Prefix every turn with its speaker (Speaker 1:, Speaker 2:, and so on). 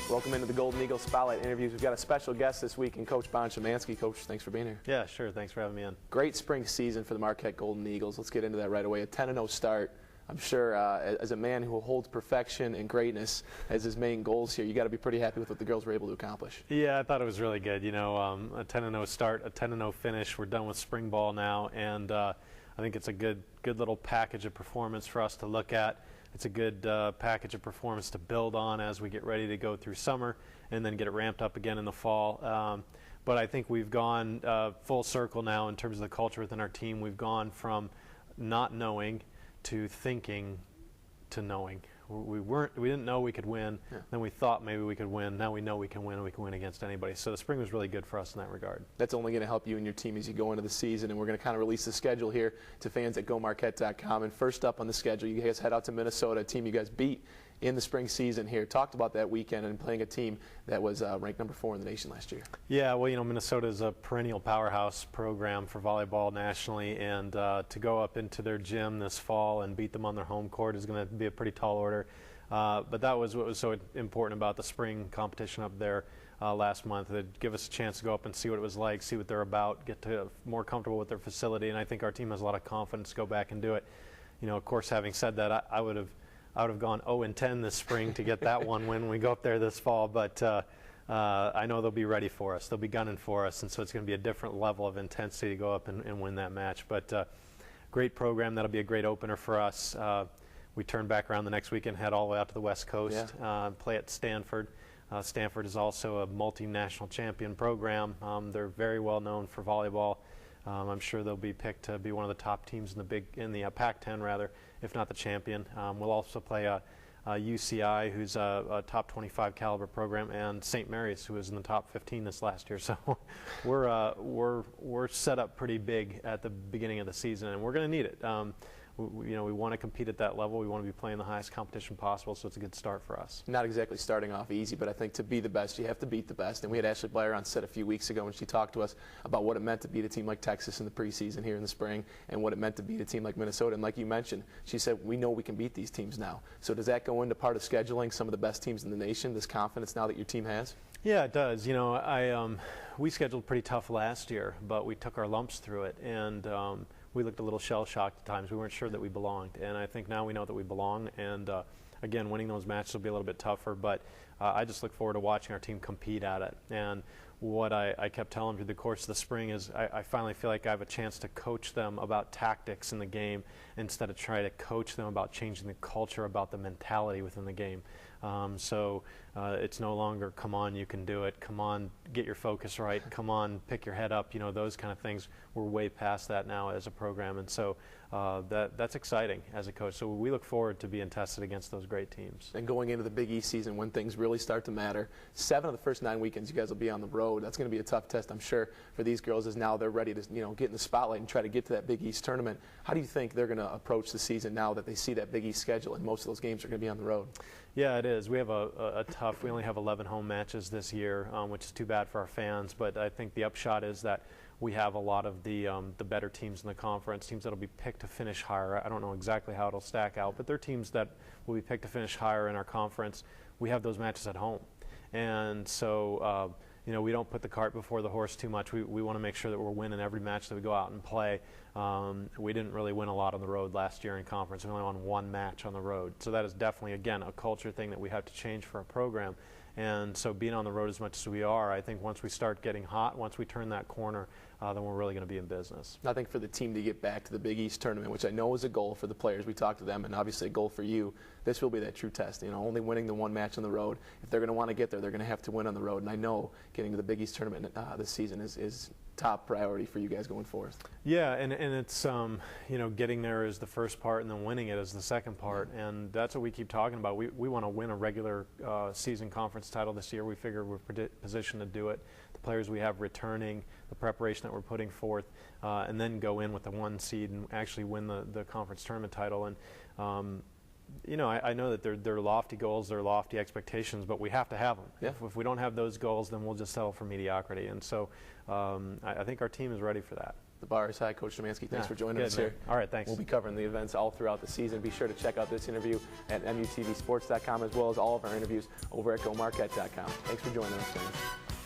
Speaker 1: Welcome into the Golden Eagle Spotlight interviews. We've got a special guest this week in Coach Bond Shymansky. Coach, thanks for being here.
Speaker 2: Yeah, sure. Thanks for having me on.
Speaker 1: Great spring season for the Marquette Golden Eagles. Let's get into that right away. A 10-0 start. I'm sure as a man who holds perfection and greatness as his main goals here, you got to be pretty happy with what the girls were able to accomplish.
Speaker 2: Yeah, I thought it was really good. You know, a 10-0 start, a 10-0 finish. We're done with spring ball now, and I think it's a good little package of performance for us to look at. It's a good package of performance to build on as we get ready to go through summer and then get it ramped up again in the fall. But I think we've gone full circle now in terms of the culture within our team. We've gone from not knowing to thinking to knowing. We didn't know we could win. Yeah. Then we thought maybe we could win. Now we know we can win, and we can win against anybody. So the spring was really good for us in that regard.
Speaker 1: That's only going to help you and your team as you go into the season, and we're going to kind of release the schedule here to fans at GoMarquette.com. And first up on the schedule, you guys head out to Minnesota, a team you guys beat in the spring season here. Talked about that weekend and playing a team that was ranked number 4 in the nation last year.
Speaker 2: Yeah, well, you know, Minnesota is a perennial powerhouse program for volleyball nationally, and to go up into their gym this fall and beat them on their home court is going to be a pretty tall order. But that was what was so important about the spring competition up there last month. It'd give us a chance to go up and see what it was like, see what they're about, get to more comfortable with their facility, and I think our team has a lot of confidence to go back and do it. You know, of course, having said that, I would have gone 0-10 this spring to get that one when we go up there this fall, but I know they'll be ready for us. They'll be gunning for us, and so it's going to be a different level of intensity to go up and win that match. But great program. That'll be a great opener for us. We turn back around the next weekend, head all the way out to the West Coast, play at Stanford. Stanford is also a multinational champion program. They're very well known for volleyball. I'm sure they'll be picked to be one of the top teams in the Pac-10 rather, if not the champion. We'll also play UCI, who's a top 25 caliber program, and St. Mary's, who was in the top 15 this last year. So we're set up pretty big at the beginning of the season, and we're going to need it. We want to compete at that level. We want to be playing the highest competition possible, so it's a good start for us.
Speaker 1: Not exactly starting off easy, but I think to be the best, you have to beat the best. And we had Ashley Blair on set a few weeks ago, and she talked to us about what it meant to beat a team like Texas in the preseason here in the spring, and what it meant to beat a team like Minnesota. And like you mentioned, she said, we know we can beat these teams now. So does that go into part of scheduling some of the best teams in the nation, this confidence now that your team has?
Speaker 2: Yeah, it does. You know, we scheduled pretty tough last year, but we took our lumps through it, and we looked a little shell-shocked at times. We weren't sure that we belonged, and I think now we know that we belong. And again, winning those matches will be a little bit tougher, but I just look forward to watching our team compete at it. And what I kept telling them through the course of the spring is I finally feel like I have a chance to coach them about tactics in the game instead of trying to coach them about changing the culture, about the mentality within the game. So it's no longer, come on, you can do it, come on, get your focus right, come on, pick your head up, you know, those kind of things. We're way past that now as a program, and so that's exciting as a coach. So we look forward to being tested against those great teams.
Speaker 1: And going into the Big East season when things really start to matter, 7 of the first 9 weekends you guys will be on the road. That's going to be a tough test, I'm sure, for these girls as now they're ready to, you know, get in the spotlight and try to get to that Big East tournament. How do you think they're going to approach the season now that they see that Big East schedule and most of those games are going to be on the road?
Speaker 2: Yeah, it is. We have a tough, we only have 11 home matches this year, which is too bad for our fans, but I think the upshot is that we have a lot of the better teams in the conference, teams that will be picked to finish higher. I don't know exactly how it'll stack out, but they're teams that will be picked to finish higher in our conference. We have those matches at home. And so, you know, we don't put the cart before the horse too much. We want to make sure that we're winning every match that we go out and play. We didn't really win a lot on the road last year in conference. We only won 1 match on the road. So that is definitely, again, a culture thing that we have to change for our program. And so being on the road as much as we are, I think once we start getting hot, once we turn that corner, then we're really going to be in business.
Speaker 1: I think for the team to get back to the Big East tournament, which I know is a goal for the players, we talked to them, and obviously a goal for you, this will be that true test. You know, only winning the 1 match on the road. If they're going to want to get there, they're going to have to win on the road. And I know getting to the Big East tournament this season is top priority for you guys going forward.
Speaker 2: Yeah, and it's you know, getting there is the first part, and then winning it is the second part, and that's what we keep talking about. We want to win a regular season conference title this year. We figure we're positioned to do it. The players we have returning, the preparation that we're putting forth, and then go in with the 1 seed and actually win the conference tournament title. And you know, I know that they're lofty goals, they're lofty expectations, but we have to have them.
Speaker 1: Yeah.
Speaker 2: If we don't have those goals, then we'll just settle for mediocrity. And so I think our team is ready for that.
Speaker 1: The bar is high. Coach Shymansky, thanks for joining us here.
Speaker 2: All right, thanks.
Speaker 1: We'll be covering the events all throughout the season. Be sure to check out this interview at MUTVsports.com as well as all of our interviews over at GoMarquette.com. Thanks for joining us, fans.